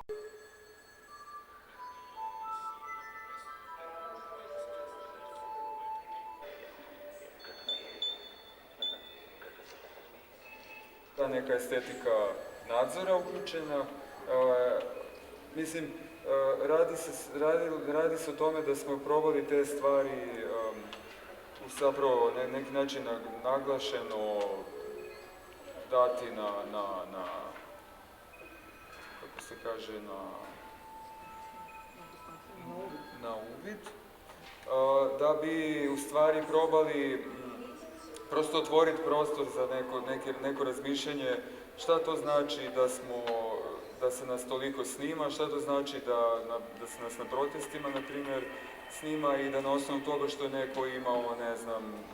Ta neka estetika nadzora uključena. Mislim, radi se o tome da smo probali te stvari zapravo na neki način naglašeno dati kako se kaže, na uvid, da bi u stvari probali prosto otvoriti prostor za neko razmišljanje šta to znači da se nas toliko snima, šta to znači da se nas na protestima, na primjer, snima i da na osnovu toga što je neko imao, ne znam,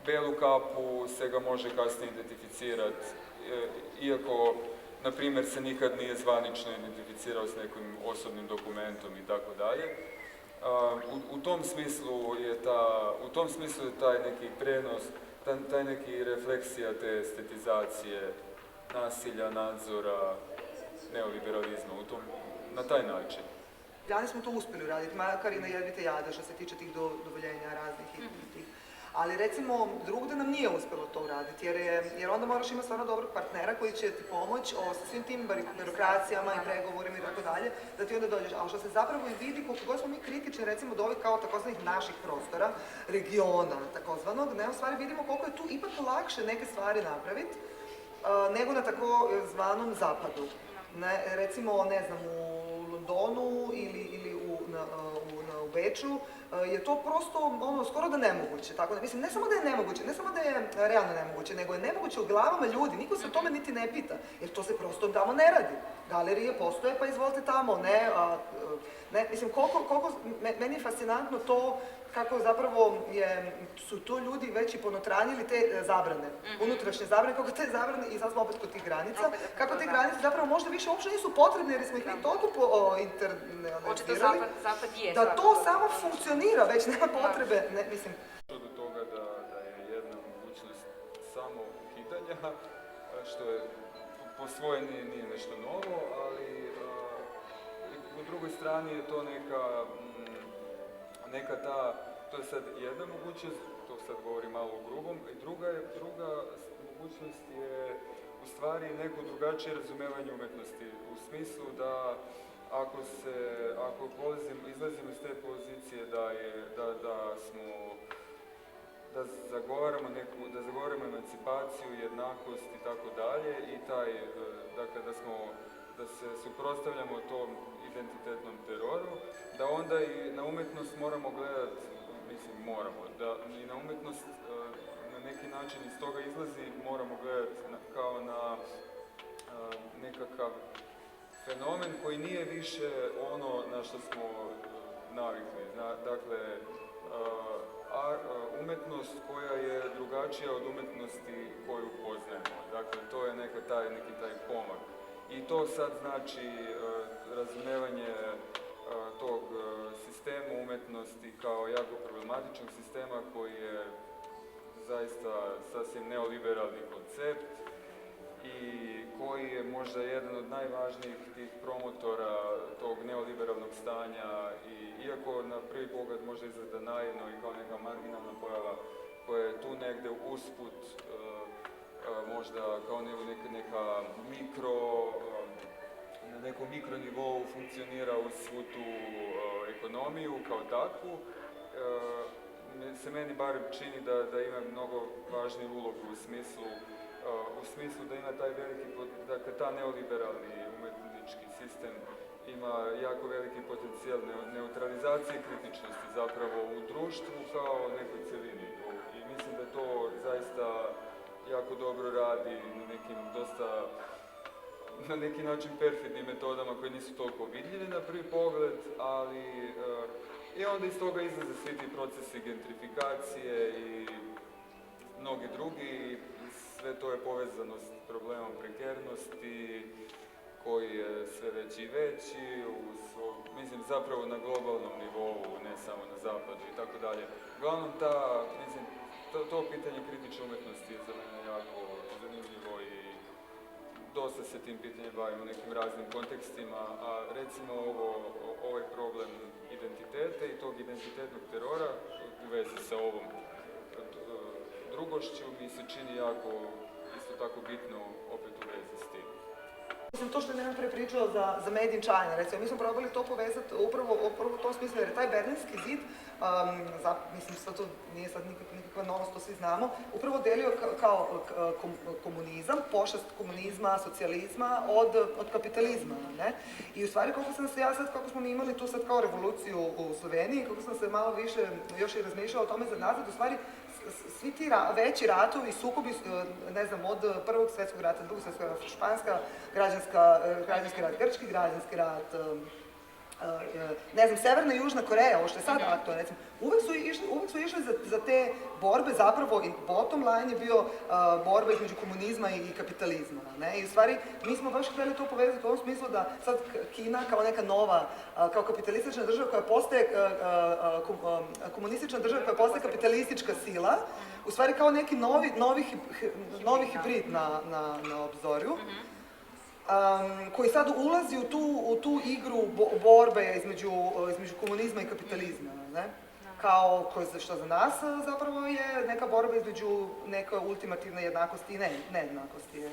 belu kapu, se ga može kasnije identificirati, iako, na primjer, se nikad nije zvanično identificirao s nekim osobnim dokumentom i tako dalje. U tom smislu je taj neki prenos, taj neki refleksija te estetizacije, nasilja, nadzora, neoliberalizma, na taj način. Da li smo to uspjeli uraditi, makar i na jedvite jade što se tiče tih dovoljenja raznih i tih. Ali recimo, drugdje nam nije uspjelo to uraditi, jer onda moraš imati stvarno dobrog partnera koji će ti pomoći sa svim tim birokracijama i pregovorima i tako dalje, da ti onda dođeš. Ali što se zapravo i vidi, koliko god smo mi kritični, recimo, do ovih kao takozvanih naših prostora, regiona takozvanog, ne, u stvari vidimo koliko je tu ipak lakše neke stvari napraviti, nego na tako zvanom zapadu. Recimo, ne znam, u Londonu ili u Beču je to prosto skoro da nemoguće. Tako, mislim, ne samo da je nemoguće, ne samo da je realno nemoguće, nego je nemoguće u glavama ljudi. Niko se o tome niti ne pita, jer to se prosto tamo ne radi. Galerije postoje, pa izvolite tamo. Mislim, meni je fascinantno to kako zapravo su to ljudi već i ponotranjili te zabrane, unutrašnje zabrane, kako te zabrane, i sad smo opet kod tih granica, kako te granice zapravo možda više uopće nisu potrebne jer smo ih mi toliko internalizirali, da to samo funkcionira, već nema potrebe, mislim. Do toga da je jedna mogućnost samo ukidanja, što je po svoje nije nešto novo, ali u drugoj strani je to neka ta, to je sad jedna mogućnost, to sad govorim malo u grubom, i druga mogućnost je u stvari neko drugačije razumevanje umjetnosti, u smislu da ako izlazimo iz te pozicije da zagovaramo emancipaciju, jednakost i tako dalje, i da se suprotstavljamo tom identitetnom teroru, da onda i na umjetnost moramo gledati, i na umjetnost na neki način iz toga izlazi, moramo gledati kao na nekakav fenomen koji nije više ono na što smo navikli. Dakle, umjetnost koja je drugačija od umjetnosti koju poznajemo. Dakle, to je neki taj pomak. I to sad znači razumevanje tog sistema umjetnosti kao jako problematičnog sistema koji je zaista sasvim neoliberalni koncept i koji je možda jedan od najvažnijih tih promotora tog neoliberalnog stanja, i iako na prvi pogled možda izgleda naivno i kao neka marginalna pojava koja je tu negde usput, možda kao neka na nekom mikronivou funkcionira uz svu tu ekonomiju kao takvu, se meni barem čini da ima mnogo važniju ulogu u smislu da ima taj veliki, dakle ta neoliberalni umjetnički sistem ima jako veliki potencijal neutralizacije kritičnosti zapravo u društvu kao nekoj cjelini. I mislim da to zaista jako dobro radi na neki način perfidnim metodama koje nisu toliko vidljive na prvi pogled, ali i onda iz toga izlaze svi ti procesi gentrifikacije i mnogi drugi. Sve to je povezano s problemom prekernosti koji je sve veći i veći, mislim zapravo na globalnom nivou, ne samo na zapadu i tako dalje. Uglavnom to pitanje kritične umjetnosti je za mene jako zanimljivo i dosta se tim pitanjem bavim u nekim raznim kontekstima, a recimo ovaj problem identiteta i tog identitetnog terora u vezi sa ovom drugošću mi se čini jako, isto tako bitno opet u vezi s tim. Mislim, to što je Nenad pre pričao za Made in China, recimo, mi smo probali to povezati upravo u tom smislu, jer je taj Berlinski zid, mislim, sad to nije sad nikakva novost, to svi znamo, upravo delio kao komunizam, pošast komunizma, socijalizma od kapitalizma, ne? I u stvari, koliko sam se ja sad, kako smo mi imali tu sad kao revoluciju u Sloveniji, kako sam se malo više još i razmišljala o tome za nazad, u stvari, svi ti veći ratovi i sukobi, ne znam, od Prvog svjetskog rata, Drugog svjetskog rata, Španska, građanski rat, Grčki građanski rat, ne znam, Severna i Južna Koreja, ovo što je sad aktualno, recimo, uvek su išli za te borbe, zapravo, i bottom line je bio borba između komunizma i kapitalizma, ne? I u stvari, mi smo baš htjeli to povezati u ovom smislu da sad Kina kao neka nova, kao kapitalistična država koja postaje, komunistična država koja postaje kapitalistička sila, u stvari kao neki novi hibrid na obzorju, koji sad ulazi u tu igru borbe između komunizma i kapitalizma, ne? Kao, što za nas zapravo je neka borba između neke ultimativne jednakosti i nejednakosti.